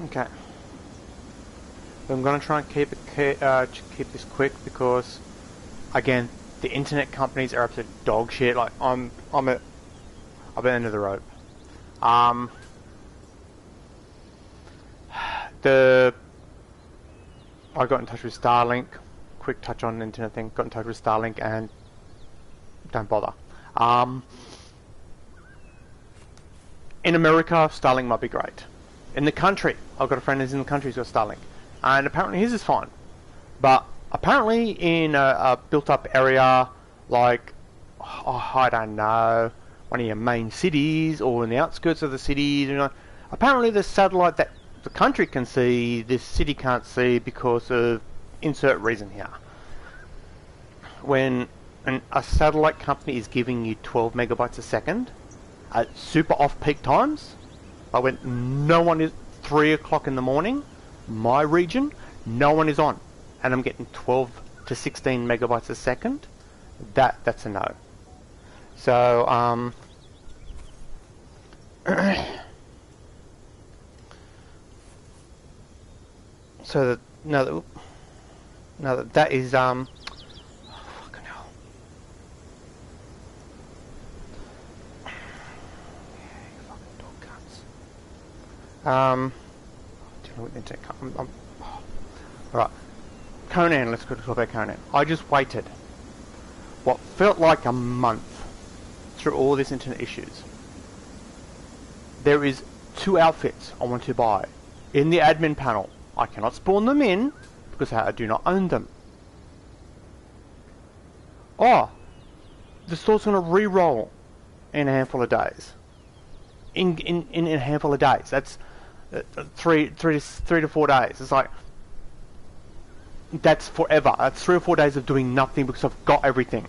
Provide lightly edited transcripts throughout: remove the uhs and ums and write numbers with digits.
Okay. I'm gonna try and keep this quick because, again, the internet companies are absolute dog shit. Like I'm at the end of the rope. I got in touch with Starlink. Quick touch on the internet thing. Got in touch with Starlink and don't bother. In America, Starlink might be great. In the country, I've got a friend who's in the country who's got Starlink, and apparently his is fine. But apparently in a built-up area like, oh, I don't know, one of your main cities or in the outskirts of the cities, you know, apparently the satellite that the country can see, this city can't see because of insert reason here. When a satellite company is giving you 12 megabytes a second at super off-peak times, like when no one is 3 o'clock in the morning, my region, no one is on, and I'm getting 12 to 16 megabytes a second, that's a no. So, so that now that is oh, fucking hell. You fucking dog cunts. Do you know what the internet? Alright, Conan. Let's go talk about Conan. I just waited what felt like a month through all these internet issues. There is 2 outfits I want to buy in the admin panel. I cannot spawn them in because I do not own them. Oh, the store's going to re-roll in a handful of days. In a handful of days. That's 3 to 4 days. It's like, that's forever. That's 3 or 4 days of doing nothing because I've got everything.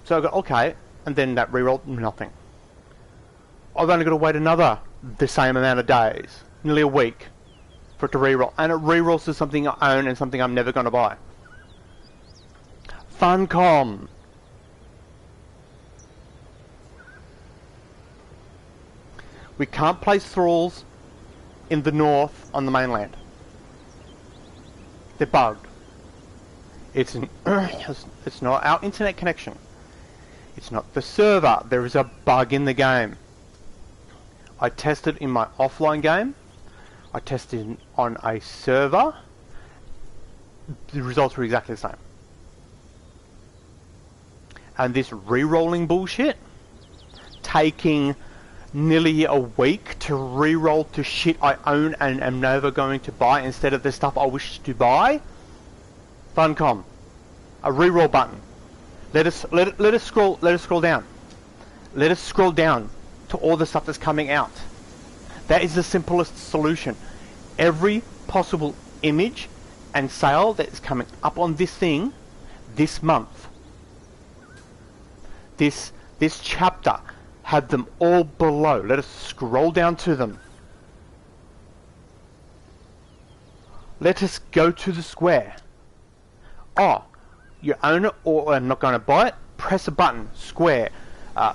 So I go, okay, and then that re-roll, nothing. I've only got to wait the same amount of days, nearly a week, for it to re-roll, and it re-rolls to something I own and something I'm never going to buy. Funcom. We can't place thralls in the north on the mainland. They're bugged. It's not our internet connection. It's not the server. There is a bug in the game. I tested in my offline game. I tested on a server. The results were exactly the same. And this re-rolling bullshit, taking nearly a week to re-roll to shit I own and am never going to buy instead of the stuff I wish to buy. Funcom, a re-roll button. Let us scroll down. Let us scroll down to all the stuff that's coming out. That is the simplest solution. Every possible image and sale that is coming up on this thing this month. This chapter had them all below. Let us scroll down to them. Let us go to the square. Oh, you own it or I'm not going to buy it? Press a button, square,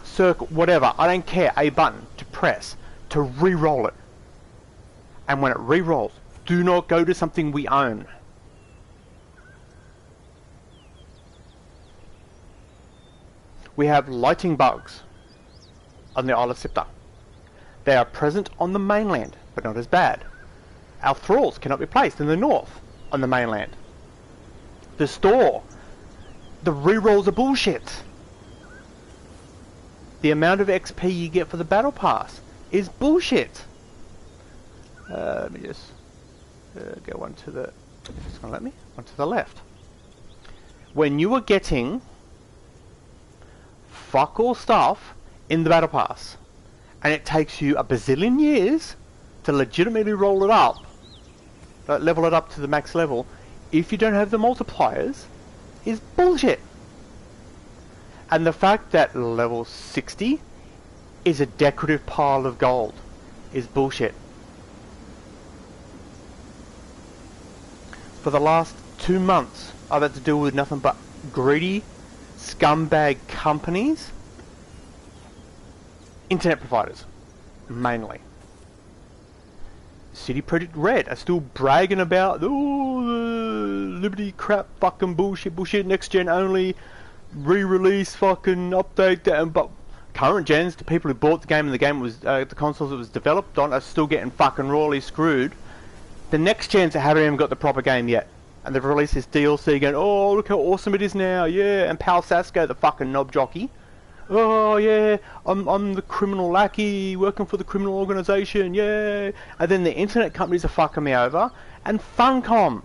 circle, whatever. I don't care. A button to press to re-roll it. And when it re-rolls, do not go to something we own. We have lighting bugs on the Isle of Sipta. They are present on the mainland, but not as bad. Our thralls cannot be placed in the north on the mainland. The store, the re-rolls are bullshit. The amount of XP you get for the battle pass is bullshit. Let me just go one to the, if it's going to let me, one to the left. When you are getting fuck all stuff in the battle pass, and it takes you a bazillion years to legitimately roll it up, level it up to the max level, if you don't have the multipliers, is bullshit. And the fact that level 60 is a decorative pile of gold is bullshit. For the last 2 months, I've had to deal with nothing but greedy scumbag companies, internet providers, mainly, City Project Red are still bragging about, oh, the Liberty crap, fucking bullshit, next gen only, re-release, fucking update that, but current gens, the people who bought the game and the game was, the consoles it was developed on are still getting fucking royally screwed. The next gens haven't even got the proper game yet. And they've released this DLC going, oh, look how awesome it is now, yeah, and Pal Sasko, the fucking knob jockey. Oh yeah, I'm the criminal lackey working for the criminal organisation, yeah. And then the internet companies are fucking me over, and Funcom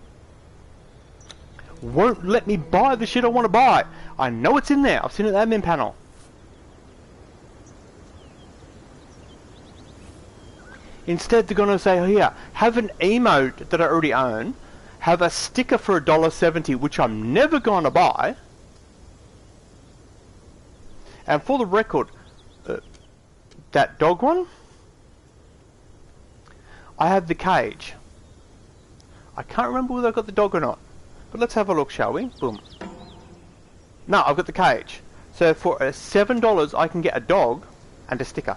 won't let me buy the shit I want to buy. I know it's in there. I've seen it in the admin panel. Instead, they're gonna say, oh, here, have an emote that I already own, have a sticker for $1.70, which I'm never gonna buy. And for the record, that dog one, I have the cage. I can't remember whether I got the dog or not. But let's have a look, shall we? Boom. No, I've got the cage. So for $7, I can get a dog and a sticker.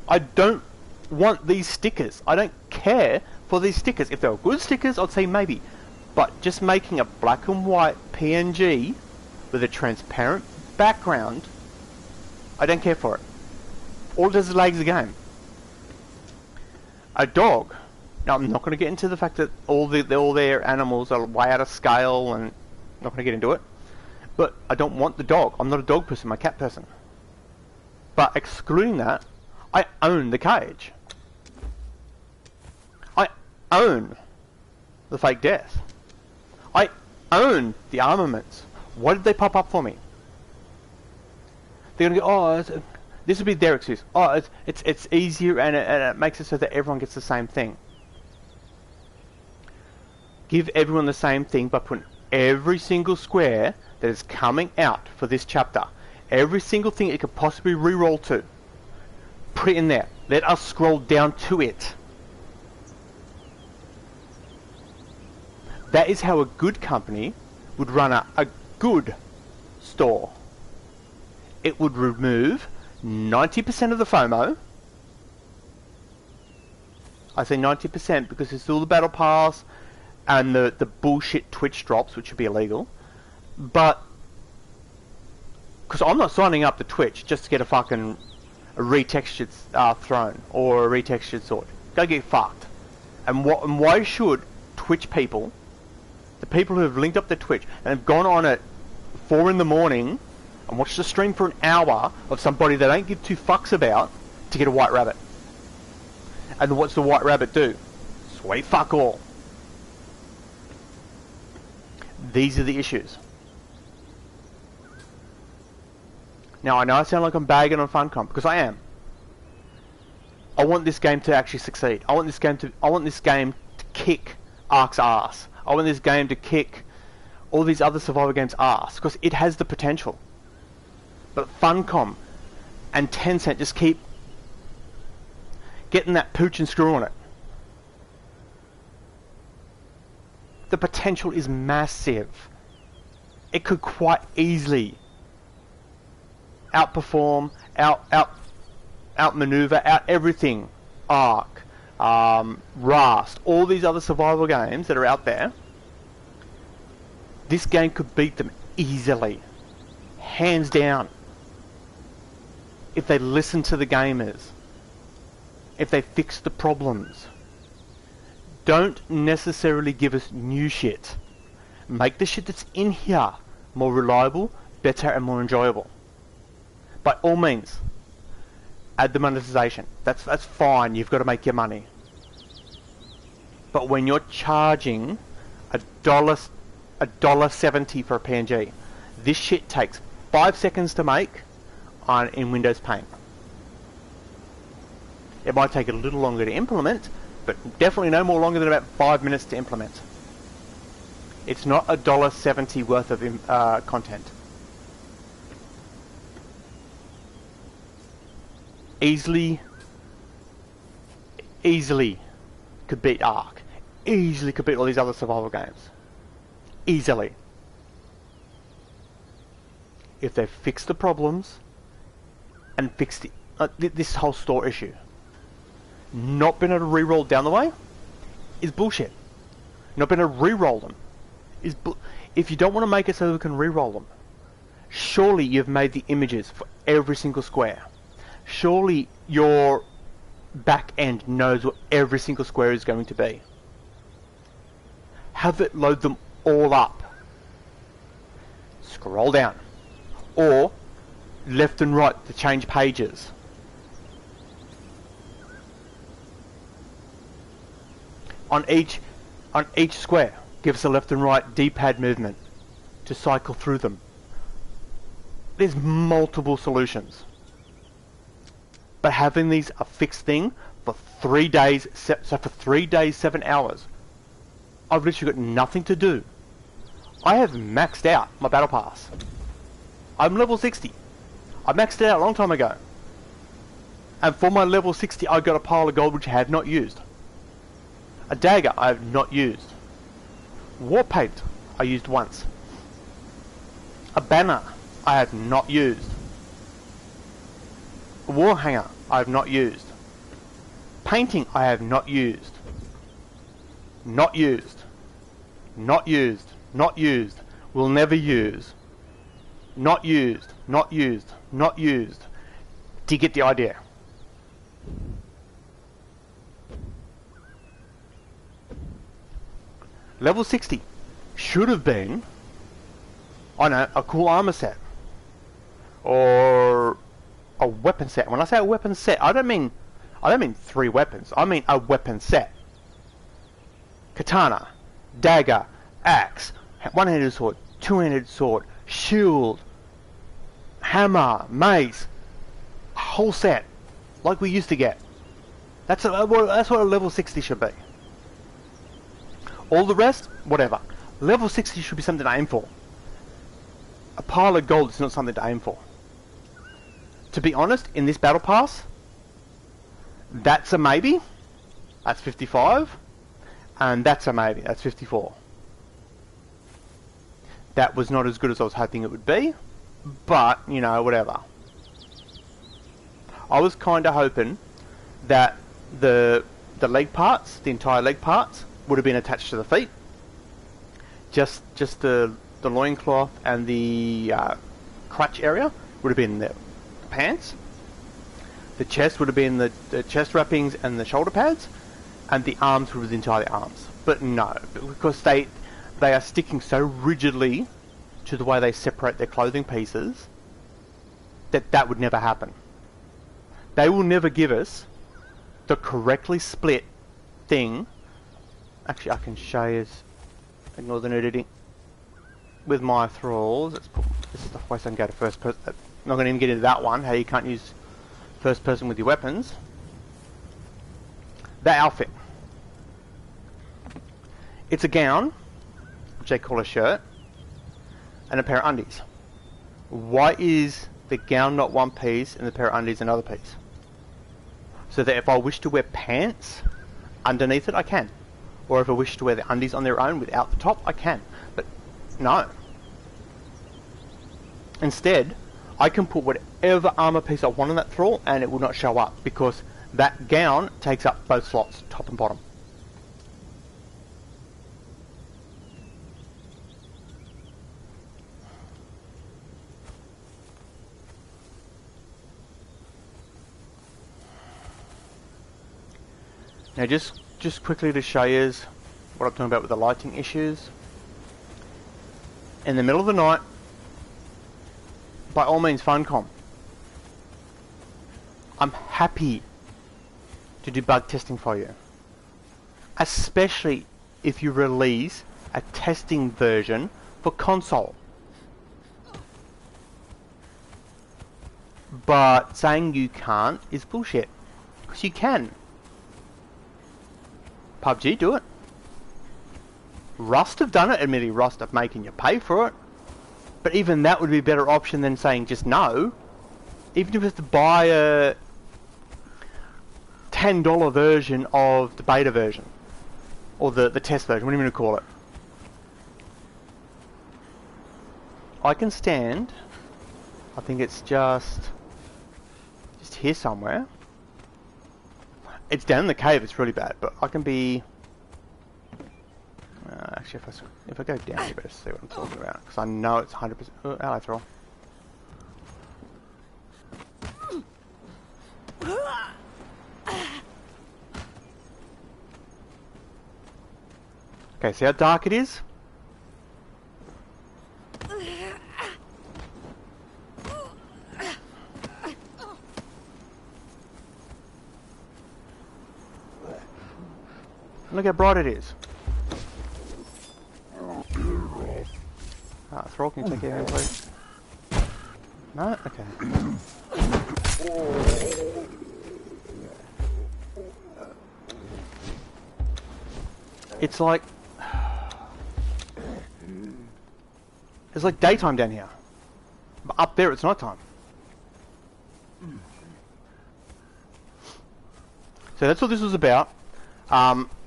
I don't want these stickers. I don't care for these stickers. If they were good stickers, I'd say maybe. But just making a black and white PNG with a transparent background, I don't care for it. All it does is lags the game. A dog. Now I'm not going to get into the fact that all their animals are way out of scale, and I'm not going to get into it. But I don't want the dog. I'm not a dog person. I'm a cat person. But excluding that, I own the cage. I own the fake death. I own the armaments. Why did they pop up for me? They're gonna go, oh, this would be their excuse. Oh, it's easier and it makes it so that everyone gets the same thing. Give everyone the same thing by putting every single square that is coming out for this chapter, every single thing it could possibly re-roll to, put it in there. Let us scroll down to it. That is how a good company would run a good store. It would remove 90% of the FOMO. I say 90% because there's still the Battle Pass and the bullshit Twitch drops, which would be illegal. But, because I'm not signing up to Twitch just to get a fucking retextured throne or a retextured sword. Go get fucked. And why should Twitch people, the people who have linked up their Twitch and have gone on at 4 in the morning and watched the stream for an hour of somebody they don't give two fucks about to get a white rabbit? And what's the white rabbit do? Sweet fuck all. These are the issues. Now I know I sound like I'm bagging on Funcom, because I am. I want this game to actually succeed. I want this game to kick Ark's ass. I want this game to kick all these other survival games' ass, because it has the potential. But Funcom and Tencent just keep getting that pooch and screw on it. The potential is massive. It could quite easily outperform, outmaneuver, out everything. Ark, Rust, all these other survival games that are out there. This game could beat them easily, hands down, if they listen to the gamers, if they fix the problems. Don't necessarily give us new shit. Make the shit that's in here more reliable, better, and more enjoyable. By all means, add the monetization. That's fine. You've got to make your money. But when you're charging $1.70 for a PNG, this shit takes 5 seconds to make in Windows Paint. It might take a little longer to implement, but definitely no more longer than about 5 minutes to implement. It's not $1.70 worth of content. Easily could beat Ark. Easily could beat all these other survival games. Easily. If they fix the problems and fix this whole store issue. not being able to re-roll down the way is bullshit. Not being able to re-roll them is if you don't want to make it so we can re-roll them, surely you've made the images for every single square. Surely your back end knows what every single square is going to be. Have it load them all up. Scroll down. Or left and right to change pages. On each square, give us a left and right D-pad movement to cycle through them. There's multiple solutions. But having these a fixed thing for 3 days, so for 3 days, 7 hours, I've literally got nothing to do. I have maxed out my battle pass. I'm level 60. I maxed it out a long time ago. And for my level 60, I got a pile of gold which I have not used. A dagger I have not used. War paint I used once. A banner I have not used. A wall hanger I have not used. Painting I have not used. Not used. Not used. Not used. Will never use. Not used. Not used. Not used. Do you get the idea? Level 60 should have been, I know, a cool armor set. Or a weapon set. When I say a weapon set, I don't mean 3 weapons. I mean a weapon set. Katana, dagger, axe, one-handed sword, two-handed sword, shield, hammer, mace, a whole set, like we used to get. That's what a level 60 should be. All the rest, whatever. Level 60 should be something to aim for. A pile of gold is not something to aim for. To be honest, in this battle pass, that's a maybe. That's 55. And that's a maybe. That's 54. That was not as good as I was hoping it would be. But, you know, whatever. I was kind of hoping that the leg parts, the entire leg parts, would have been attached to the feet. Just the loincloth and the crutch area would have been the pants. The chest would have been the chest wrappings and the shoulder pads, and the arms would have been the entire arms. But no, because they are sticking so rigidly to the way they separate their clothing pieces that would never happen. They will never give us the correctly split thing. Actually, I can show you. Ignore the nudity. With my thralls, let's put this is the way I can go to first person. I'm not going to even get into that one. How you can't use first person with your weapons. That outfit. It's a gown, which they call a shirt, and a pair of undies. Why is the gown not one piece and the pair of undies another piece? So that if I wish to wear pants underneath it, I can. Or if I wish to wear the undies on their own without the top, I can. But no. Instead, I can put whatever armor piece I want on that thrall and it will not show up because that gown takes up both slots, top and bottom. Now just quickly to show you what I'm talking about with the lighting issues. In the middle of the night, by all means Funcom. I'm happy to do bug testing for you. Especially if you release a testing version for console. But saying you can't is bullshit. Because you can. PUBG, do it. Rust have done it. Admittedly, Rust are making you pay for it. But even that would be a better option than saying just no. Even if you have to buy a $10 version of the beta version. Or the test version, what do you mean to call it? I can stand. I think it's just here somewhere. It's down in the cave, it's really bad, but I can be... actually, if I go down, you better see what I'm talking about, because I know it's 100%... Oh, ally throw. Okay, see how dark it is? Look how bright it is. Thrall, can you take care of him, please? No? Okay. It's like... It's like daytime down here. But up there it's nighttime. So that's what this was about.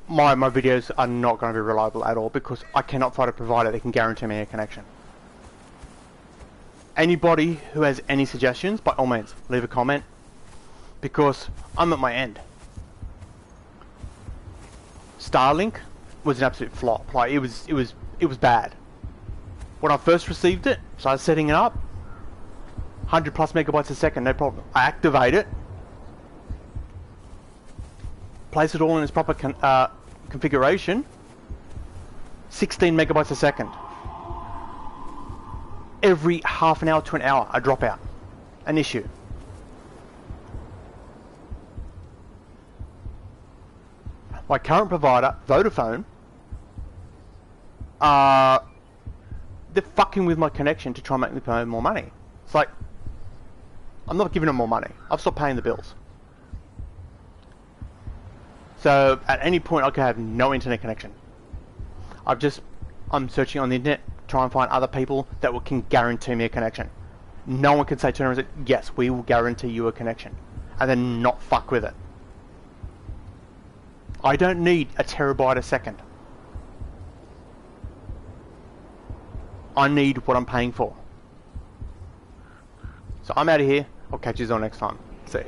My videos are not going to be reliable at all because I cannot find a provider that can guarantee me a connection. Anybody who has any suggestions, by all means, leave a comment because I'm at my end. Starlink was an absolute flop. Like it was bad. When I first received it, started setting it up, 100 plus megabytes a second, no problem. I activate it, place it all in its proper configuration, 16 megabytes a second. Every half an hour to an hour, I drop out. An issue. My current provider, Vodafone, they're fucking with my connection to try and make me pay more money. It's like, I'm not giving them more money. I've stopped paying the bills. So at any point I could have no internet connection. I'm searching on the internet, try and find other people that can guarantee me a connection. No one can say to them, yes, we will guarantee you a connection. And then not fuck with it. I don't need a terabyte a second. I need what I'm paying for. So I'm out of here. I'll catch you all next time. See you.